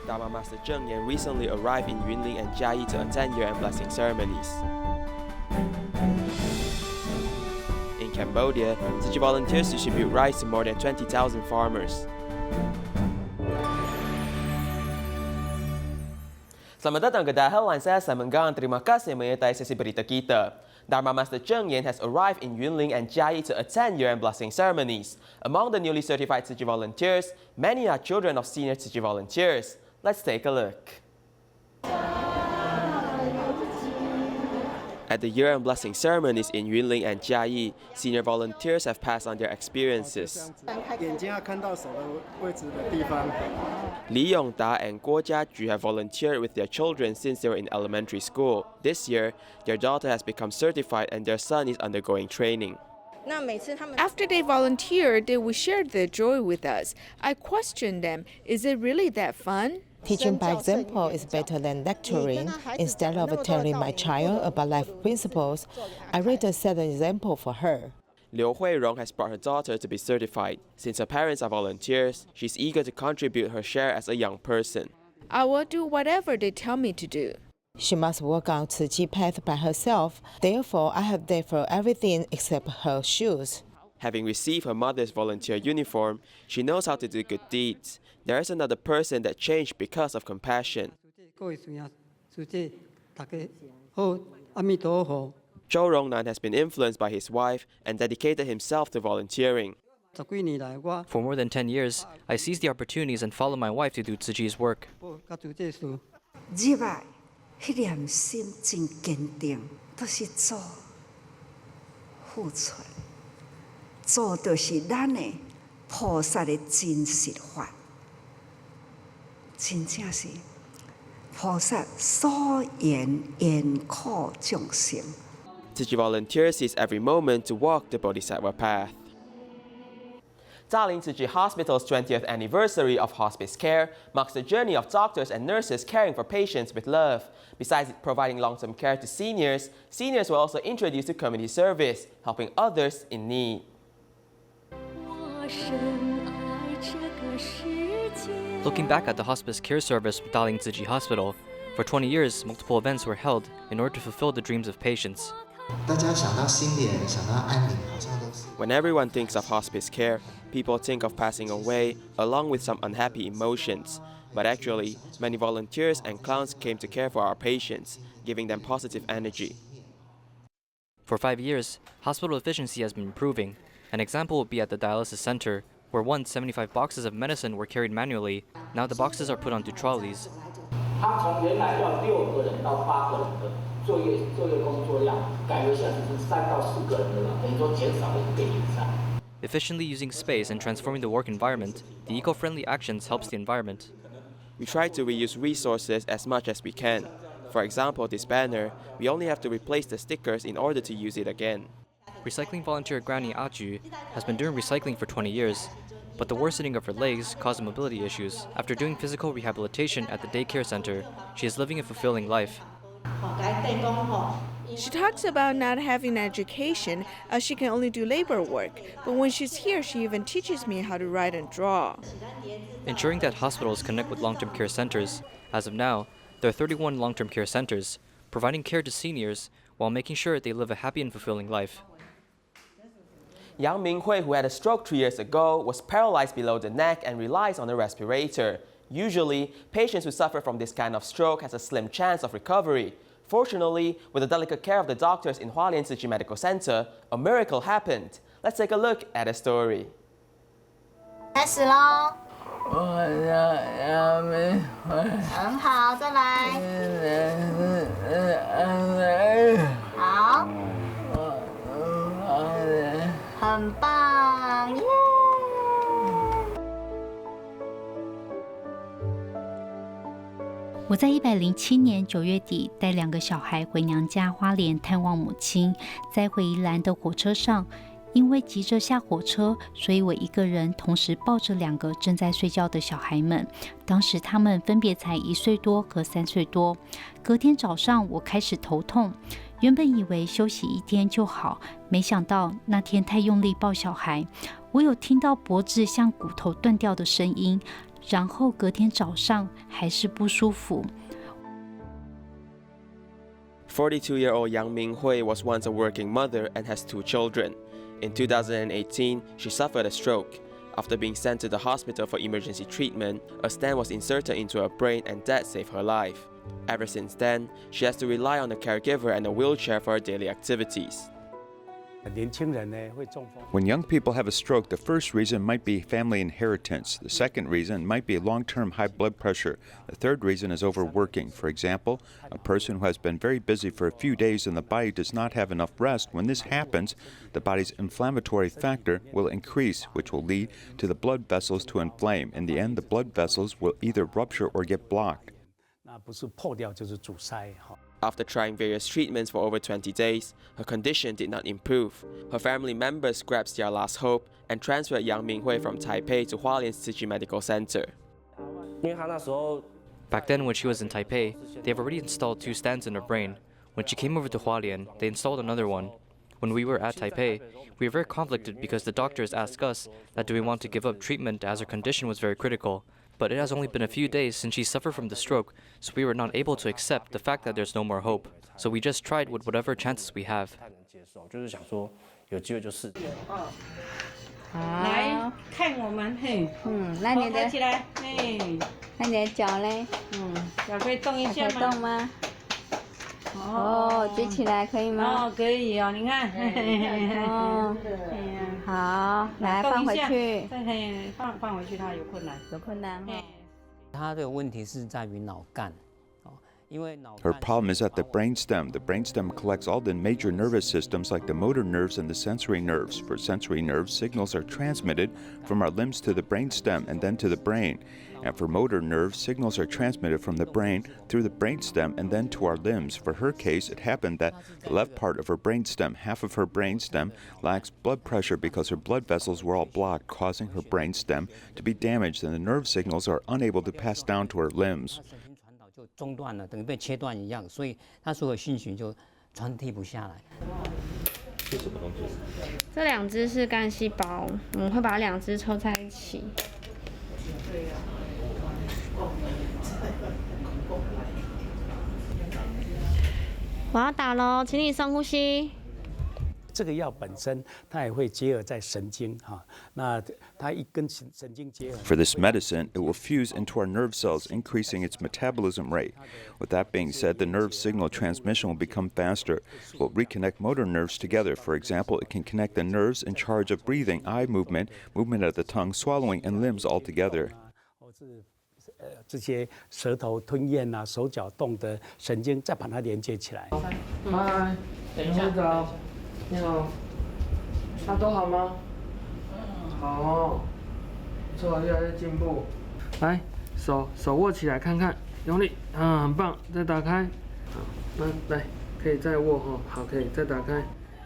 Dharma Master Cheng recently arrived in Yunlin and Jiayi to attend year-end blessing ceremonies. In Cambodia, Tzu Chi volunteers distribute rice to more than 20,000 farmers. Selamat datang ke Headline, saya Simon Gang. Terima kasih menyertai sesi berita kita. Dharma Master Cheng has arrived in Yunlin and Jiayi to attend year-end blessing ceremonies. Among the newly certified Tzu Chi volunteers, many are children of senior Tzu Chi volunteers. Let's take a look. At the year-end blessing ceremonies in Yunlin and Jiayi, senior volunteers have passed on their experiences. Li Yongda and Guo Jiaju have volunteered with their children since they were in elementary school. This year, their daughter has become certified and their son is undergoing training. After they volunteered, they would share their joy with us. I questioned them, is it really that fun? Teaching by example is better than lecturing. Instead of telling my child about life principles, I read a set example for her. Liu Huirong has brought her daughter to be certified. Since her parents are volunteers, she's eager to contribute her share as a young person. I will do whatever they tell me to do. She must walk on Tzu Chi path by herself. Therefore, I have paid for everything except her shoes. Having received her mother's volunteer uniform, she knows how to do good deeds. There is another person that changed because of compassion. Zhou Rongnan has been influenced by his wife and dedicated himself to volunteering. For more than 10 years, I seized the opportunities and followed my wife to do Tzu Chi's work. Tzu Chi volunteers seize every moment to walk the Bodhisattva path. Dalian Tzu Chi Hospital's 20th anniversary of hospice care marks the journey of doctors and nurses caring for patients with love. Besides providing long-term care to seniors, seniors were also introduced to community service, helping others in need. Looking back at the hospice care service with Dalian Tzu Chi Hospital, for 20 years, multiple events were held in order to fulfill the dreams of patients. When everyone thinks of hospice care, people think of passing away along with some unhappy emotions. But actually, many volunteers and clowns came to care for our patients, giving them positive energy. For 5 years, hospital efficiency has been improving. An example would be at the dialysis center, where once 75 boxes of medicine were carried manually. Now the boxes are put onto trolleys. Efficiently using space and transforming the work environment, the eco-friendly actions helps the environment. We try to reuse resources as much as we can. For example, this banner, we only have to replace the stickers in order to use it again. Recycling volunteer Granny Aju has been doing recycling for 20 years, but the worsening of her legs caused mobility issues. After doing physical rehabilitation at the daycare center, she is living a fulfilling life. She talks about not having an education as she can only do labor work, but when she's here, she even teaches me how to write and draw. Ensuring that hospitals connect with long-term care centers. As of now, there are 31 long-term care centers, providing care to seniors while making sure they live a happy and fulfilling life. Yang Minghui, who had a stroke 3 years ago, was paralyzed below the neck and relies on a respirator. Usually, patients who suffer from this kind of stroke has a slim chance of recovery. Fortunately, with the delicate care of the doctors in Hualien Tzu Chi Medical Center, a miracle happened. Let's take a look at a story. 开始咯。很好，再来。好。很棒，耶！我在107年9月底带2个小孩回娘家花莲探望母亲，在回宜兰的火车上，因为急着下火车，所以我一个人同时抱着2个正在睡觉的小孩们。当时他们分别才1岁多和3岁多。隔天早上我开始头痛，原本以为休息1天就好，没想到那天太用力抱小孩，我有听到脖子像骨头断掉的声音，然后隔天早上还是不舒服。42-year-old Yang Minghui was once a working mother and has 2 children. In 2018, she suffered a stroke. After being sent to the hospital for emergency treatment, a stent was inserted into her brain and that saved her life. Ever since then, she has to rely on a caregiver and a wheelchair for her daily activities. When young people have a stroke, the first reason might be family inheritance. The second reason might be long-term high blood pressure. The third reason is overworking. For example, a person who has been very busy for a few days and the body does not have enough rest. When this happens, the body's inflammatory factor will increase, which will lead to the blood vessels to inflame. In the end, the blood vessels will either rupture or get blocked. After trying various treatments for over 20 days, her condition did not improve. Her family members grasped their last hope and transferred Yang Minghui from Taipei to Hualien's Tzu Chi Medical Center. Back then, when she was in Taipei, they have already installed 2 stents in her brain. When she came over to Hualien, they installed another one. When we were at Taipei, we were very conflicted because the doctors asked us that do we want to give up treatment as her condition was very critical. But it has only been a few days since she suffered from the stroke, so we were not able to accept the fact that there's no more hope. So we just tried with whatever chances we have. 来看我们，嘿，那你的，抬起来，嘿，那你的脚嘞？脚可以动一可以下吗？动吗？哦，举起来可以吗？哦，可以哦，你看，哦，好，来放回去。再放回去，它有困难，有困难哈。它的问题是在于脑干。Her problem is at the brainstem. The brainstem collects all the major nervous systems like the motor nerves and the sensory nerves. For sensory nerves, signals are transmitted from our limbs to the brainstem and then to the brain. And for motor nerves, signals are transmitted from the brain through the brainstem and then to our limbs. For her case, it happened that the left part of her brainstem, half of her brainstem, lacks blood pressure because her blood vessels were all blocked, causing her brainstem to be damaged and the nerve signals are unable to pass down to her limbs. 就中断了，等于被切断一样，所以它所有讯息就传递不下来。是什么东西？这2只是干细胞，我们会把2只凑在一起。我要打咯，请你深呼吸。这个药本身它也会结合在神经哈，那它一跟神经结合。For this medicine, it will fuse into our nerve cells, increasing its metabolism rate. With that being said, the nerve signal transmission will become faster. It will reconnect motor nerves together. For example, it can connect the nerves in charge of breathing, eye movement, movement of the tongue, swallowing, and limbs all together. 这些舌头吞咽啊、手脚动的神经，再把它连接起来。嗨，等一下早。你好，都好吗？好，不错，越来越进步。来，手握起来看看，用力，很棒，再打开。好，那来，可以再握哈，好，可以再打开。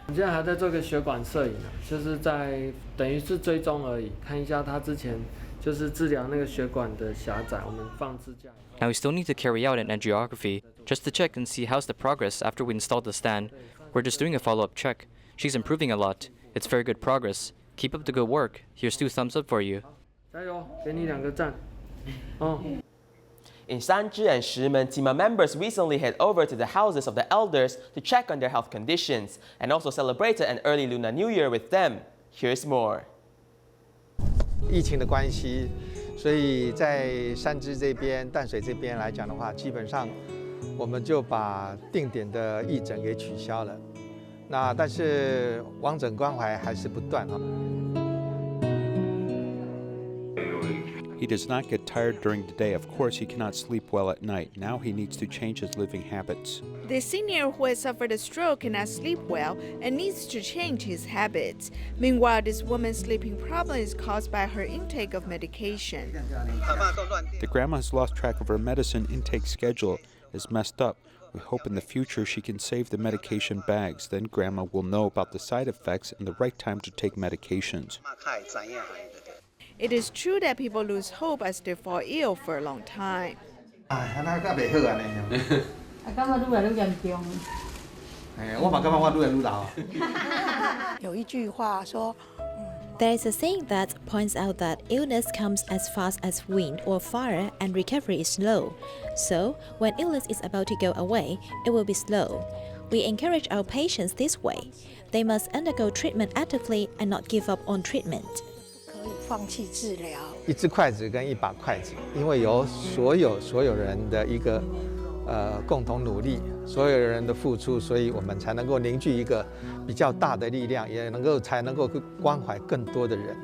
我们现在还在做个血管摄影，就是在等于是追踪而已，看一下他之前就是治疗那个血管的狭窄，我们放支架。Now we still need to carry out an angiography just to check and see how's the progress after we installed the stand. We're just doing a follow-up check. She's improving a lot. It's very good progress. Keep up the good work. Here's 2 thumbs up for you. 加油，给你2个赞。哦。In Sanzhi and Shimen, Tima members recently head over to the houses of the elders to check on their health conditions and also celebrated an early Lunar New Year with them. Here's more. 疫情的关系，所以在山芝这边、淡水这边来讲的话，基本上我们就把定点的义诊给取消了。那但是亡诊关怀还是不断啊。He does not get tired during the day. Of course, he cannot sleep well at night. Now he needs to change his living habits. The senior who has suffered a stroke cannot sleep well and needs to change his habits. Meanwhile, this woman's sleeping problem is caused by her intake of medication. The grandma has lost track of her medicine intake schedule. It's messed up. We hope in the future she can save the medication bags. Then grandma will know about the side effects and the right time to take medications. It is true that people lose hope as they fall ill for a long time. There is a saying that points out that illness comes as fast as wind or fire and recovery is slow. So, when illness is about to go away, it will be slow. We encourage our patients this way. They must undergo treatment actively and not give up on treatment. 一只筷子跟一把筷子，因为有所有人的一个共同努力，所有人的付出，所以我们才能够凝聚一个比较大的力量，也才能够关怀更多的人。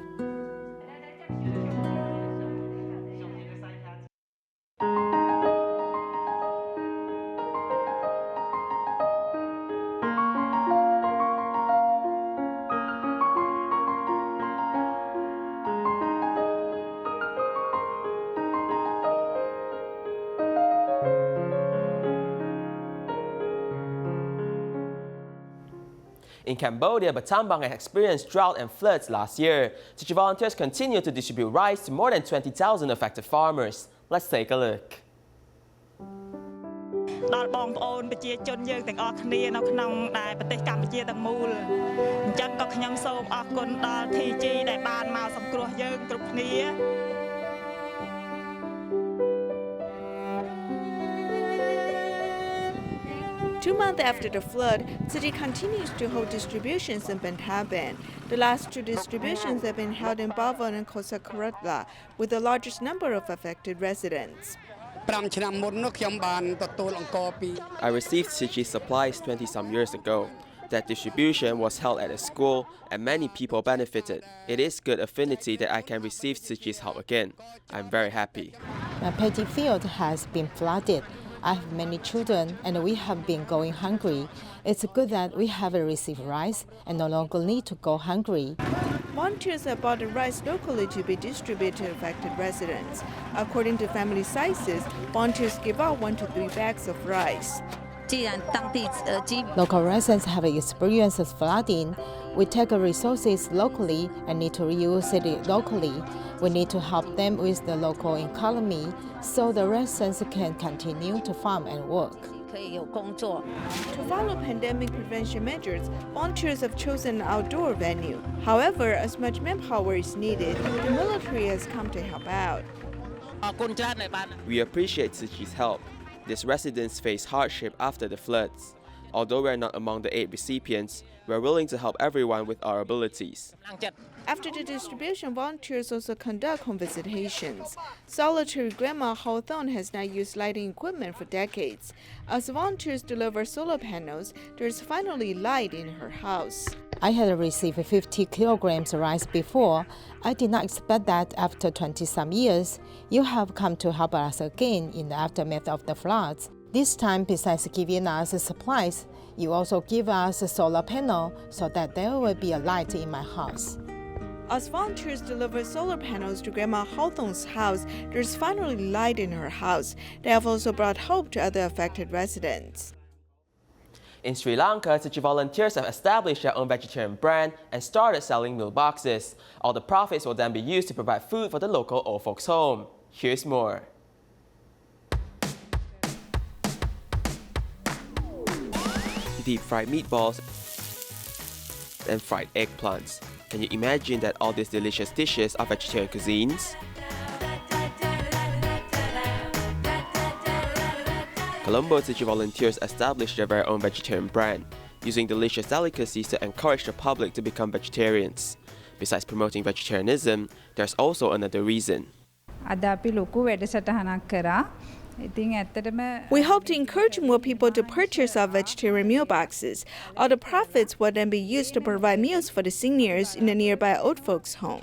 In Cambodia, Battambang had experienced drought and floods last year. Tzu Chi volunteers continue to distribute rice to more than 20,000 affected farmers. Let's take a look. ដល់បងប្អូនប្រជាជនយើងទាំងអស់គ្នានៅក្នុងប្រទេសកម្ពុជាទាំងមូលអញ្ចឹងក៏ខ្ញុំសូមអរគុណដល់ Tzu Chi ដែលបានមកសង្គ្រោះយើងគ្រប់គ្នា 2 months after the flood, Tzu Chi continues to hold distributions in Bantaban. The last 2 distributions have been held in Bawon and Kosakarotla, with the largest number of affected residents. I received Tzu Chi supplies 20-some years ago. That distribution was held at a school, and many people benefited. It is good affinity that I can receive Tzu Chi's help again. I'm very happy. My paddy field has been flooded. I have many children and we have been going hungry. It's good that we have received rice and no longer need to go hungry. Volunteers have bought the rice locally to be distributed to affected residents. According to family sizes, volunteers give out 1 to 3 bags of rice. Local residents have experienced flooding. We take resources locally and need to reuse it locally. We need to help them with the local economy so the residents can continue to farm and work. To follow pandemic prevention measures, volunteers have chosen an outdoor venue. However, as much manpower is needed, the military has come to help out. We appreciate Tzu Chi's help. These residents face hardship after the floods. Although we are not among the 8 recipients, we are willing to help everyone with our abilities. After the distribution, volunteers also conduct home visitations. Solitary grandma Ho Thon has not used lighting equipment for decades. As volunteers deliver solar panels, there is finally light in her house. I had received 50 kilograms of rice before. I did not expect that after 20-some years, you have come to help us again in the aftermath of the floods. This time, besides giving us supplies, you also give us a solar panel so that there will be a light in my house. As volunteers deliver solar panels to Grandma Hawthorne's house, there's finally light in her house. They have also brought hope to other affected residents. In Sri Lanka, Tzu Chi volunteers have established their own vegetarian brand and started selling meal boxes. All the profits will then be used to provide food for the local old folks' home. Here's more. Deep-fried meatballs and fried eggplants. Can you imagine that all these delicious dishes are vegetarian cuisines? Colombo Tzu Chi volunteers established their very own vegetarian brand, using delicious delicacies to encourage the public to become vegetarians. Besides promoting vegetarianism, there's also another reason. We hope to encourage more people to purchase our vegetarian meal boxes. All the profits will then be used to provide meals for the seniors in a nearby old folks' home.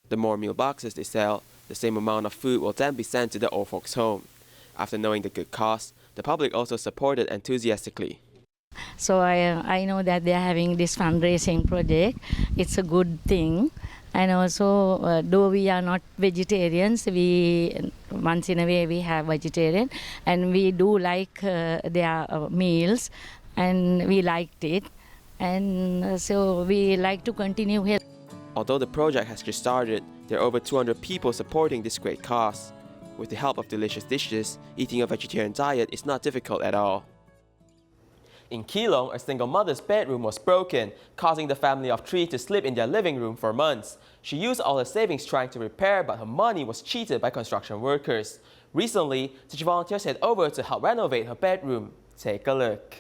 The more meal boxes they sell, the same amount of food will then be sent to the old folks' home. After knowing the good cause, the public also supported enthusiastically. So I know that they are having this fundraising project. It's a good thing. And also, though we are not vegetarians, we once in a way we have vegetarian, and we do like their meals, and we liked it, and so we like to continue here. Although the project has just started, there are over 200 people supporting this great cause. With the help of delicious dishes, eating a vegetarian diet is not difficult at all. In Keelung, a single mother's bedroom was broken, causing the family of 3 to sleep in their living room for months. She used all her savings trying to repair, but her money was cheated by construction workers. Recently, Tzu Chi volunteers head over to help renovate her bedroom. Take a look.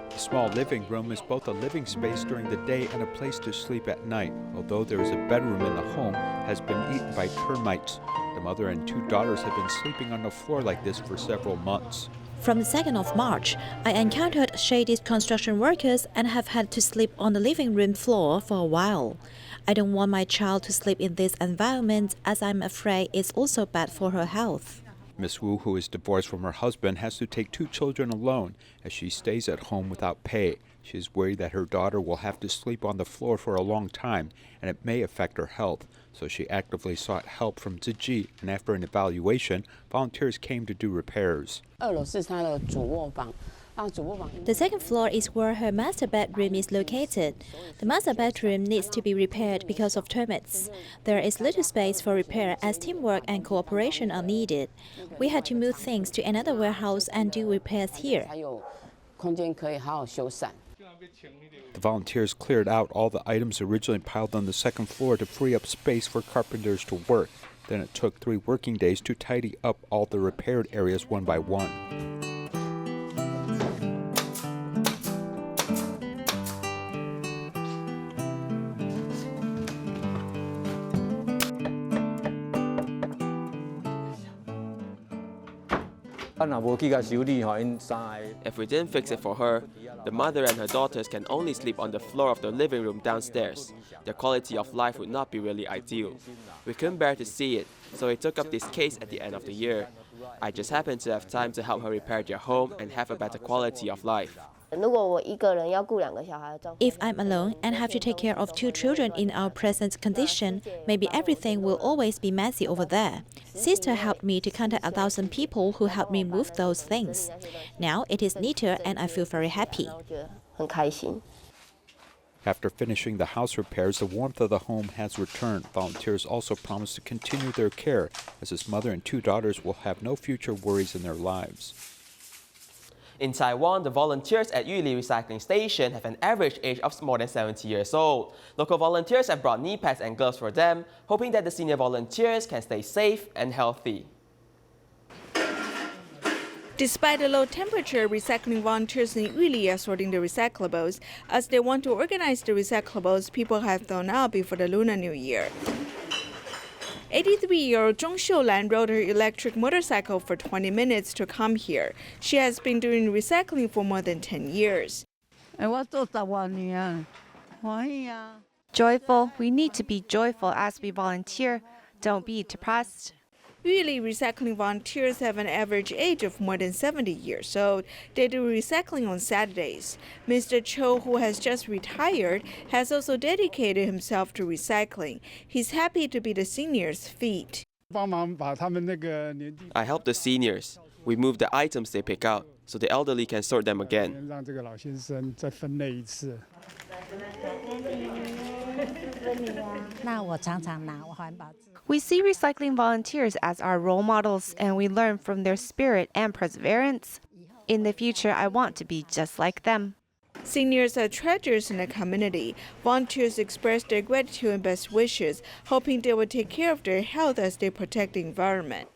The small living room is both a living space during the day and a place to sleep at night. Although there is a bedroom in the home, has been eaten by termites. The mother and 2 daughters have been sleeping on the floor like this for several months. From the 2nd of March, I encountered shady construction workers and have had to sleep on the living room floor for a while. I don't want my child to sleep in this environment as I'm afraid it's also bad for her health. Miss Wu, who is divorced from her husband, has to take 2 children alone as she stays at home without pay. She is worried that her daughter will have to sleep on the floor for a long time and it may affect her health. So she actively sought help from Tzu Chi, and after an evaluation, volunteers came to do repairs. The 2nd floor is where her master bedroom is located. The master bedroom needs to be repaired because of termites. There is little space for repair as teamwork and cooperation are needed. We had to move things to another warehouse and do repairs here. The volunteers cleared out all the items originally piled on the 2nd floor to free up space for carpenters to work. Then it took 3 working days to tidy up all the repaired areas one by one. If we didn't fix it for her, the mother and her daughters can only sleep on the floor of the living room downstairs. Their quality of life would not be really ideal. We couldn't bear to see it, so we took up this case at the end of the year. I just happened to have time to help her repair their home and have a better quality of life. If I'm alone and have to take care of 2 children in our present condition, maybe everything will always be messy over there. Sister helped me to contact 1,000 people who helped me move those things. Now it is neater and I feel very happy. After finishing the house repairs, the warmth of the home has returned. Volunteers also promise to continue their care, as his mother and 2 daughters will have no future worries in their lives. In Taiwan, the volunteers at Yunlin recycling station have an average age of more than 70 years old. Local volunteers have brought knee pads and gloves for them, hoping that the senior volunteers can stay safe and healthy. Despite the low temperature, recycling volunteers in Yunlin are sorting the recyclables. As they want to organize the recyclables people have thrown out before the Lunar New Year. 83-year-old Zhong Xiulan rode her electric motorcycle for 20 minutes to come here. She has been doing recycling for more than 10 years. Joyful. We need to be joyful as we volunteer. Don't be depressed. Yunlin recycling volunteers have an average age of more than 70 years old. They do recycling on Saturdays. Mr. Cho, who has just retired, has also dedicated himself to recycling. He's happy to be the seniors' feet. I help the seniors. We move the items they pick out, so the elderly can sort them again. We see recycling volunteers as our role models, and we learn from their spirit and perseverance. In the future, I want to be just like them. Seniors are treasures in the community. Volunteers express their gratitude and best wishes, hoping they will take care of their health as they protect the environment.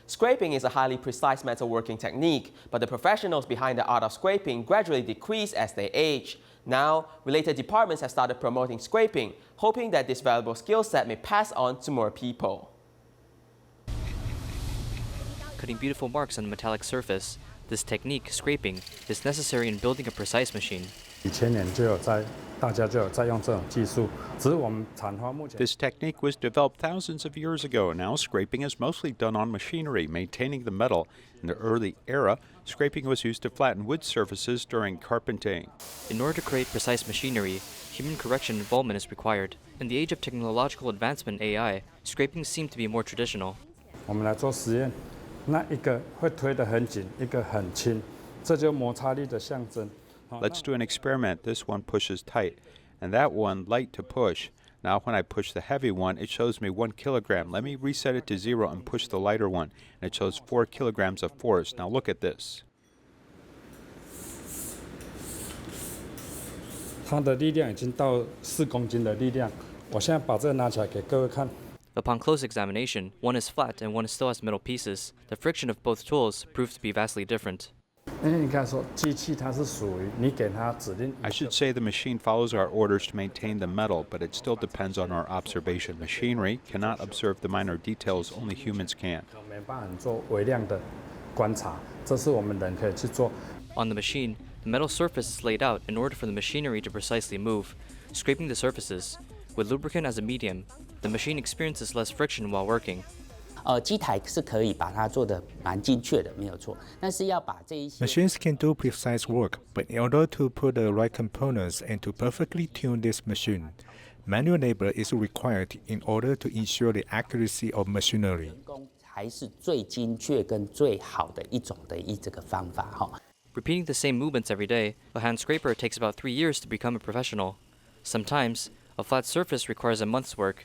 Scraping is a highly precise metalworking technique, but the professionals behind the art of scraping gradually decrease as they age. Now, related departments have started promoting scraping, hoping that this valuable skill set may pass on to more people. Cutting beautiful marks on a metallic surface, this technique, scraping, is necessary in building a precise machine. This technique was developed thousands of years ago. Now scraping is mostly done on machinery, maintaining the metal. In the early era, scraping was used to flatten wood surfaces during carpentering. In order to create precise machinery, human correction involvement is required. In the age of technological advancement AI, scraping seemed to be more traditional. Let's do an experiment. This one pushes tight, and that one light to push. Now when I push the heavy one, it shows me 1 kilogram. Let me reset it to 0 and push the lighter one, and it shows 4 kilograms of force. Now look at this. 它的力量已经到4公斤的力量。我现在把这个拿起来给各位看。 Upon close examination, one is flat and one still has metal pieces. The friction of both tools proves to be vastly different. 因为你看说机器它是属于你给它指令。I should say the machine follows our orders to maintain the metal, but it still depends on our observation. Machinery cannot observe the minor details, only humans can. 没办法做微量的观察，这是我们人可以去做。 On the machine, the metal surface is laid out in order for the machinery to precisely move, scraping the surfaces. With lubricant as a medium, the machine experiences less friction while working. 机台是可以把它做得蛮精确的，没有错。但是要把这一些 Machines can do precise work, but in order to put the right components and to perfectly tune this machine, manual labor is required in order to ensure the accuracy of machinery. 还是最精确跟最好的一种的这个方法哈。 Repeating the same movements every day, a hand scraper takes about 3 years to become a professional. Sometimes, a flat surface requires a month's work.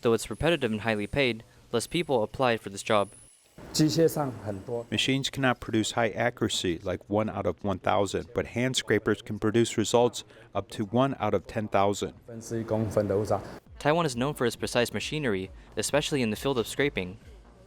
Though it's repetitive and highly paid, less people apply for this job. 机械上很多 Machines cannot produce high accuracy like 1 out of 1,000, but hand scrapers can produce results up to 1 out of 10,000. 分之1公分的误差。 Taiwan is known for its precise machinery, especially in the field of scraping.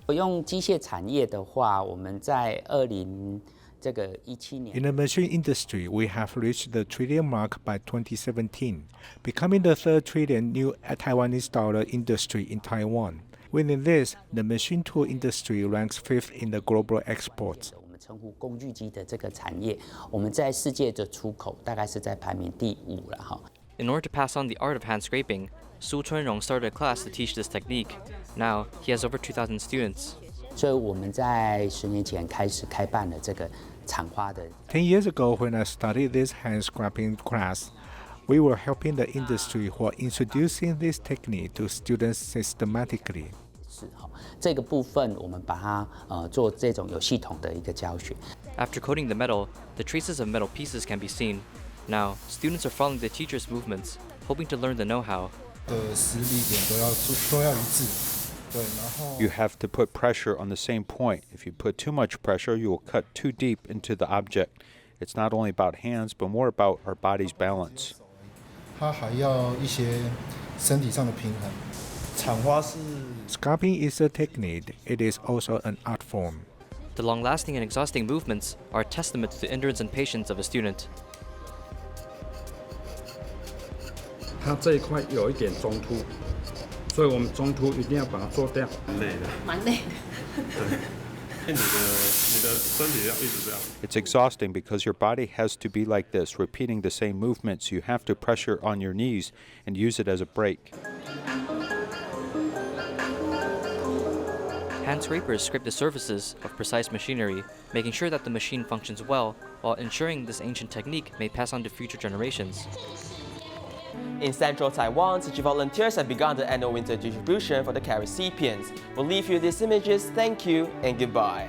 用机械产业的话，我们在2017年 In the machine industry, we have reached the trillion mark by 2017, becoming the 3rd trillion new Taiwanese dollar industry in Taiwan. Within this, the machine tool industry ranks 5th in the global exports. 我们称呼工具机的这个产业，我们在世界的出口大概是在排名第5了哈。 In order to pass on the art of hand scraping, Su Chunrong started a class to teach this technique. Now, he has over 2,000 students. 所以我们在10年前开始开办了这个产花的。 10 years ago, when I studied this hand scraping class, we were helping the industry while introducing this technique to students systematically. 是哈，这个部分我们把它做这种有系统的一个教学。 After coating the metal, the traces of metal pieces can be seen. Now, students are following the teacher's movements, hoping to learn the know-how. You have to put pressure on the same point. If you put too much pressure, you will cut too deep into the object. It's not only about hands, but more about our body's balance. 它还要一些身体上的平衡。产花是 Scraping is a technique. It is also an art form. The long-lasting and exhausting movements are a testament to the endurance and patience of a student. 它这一块有一点中凸，所以我们中凸一定要把它做掉。累的，蛮累的。对，你的身体要一直这样。 It's exhausting because your body has to be like this, repeating the same movements. You have to pressure on your knees and use it as a brake. Hand scrapers scrape the surfaces of precise machinery, making sure that the machine functions well, while ensuring this ancient technique may pass on to future generations. In central Taiwan, Tzu Chi volunteers have begun the annual winter distribution for the care recipients. We'll leave you these images. Thank you and goodbye.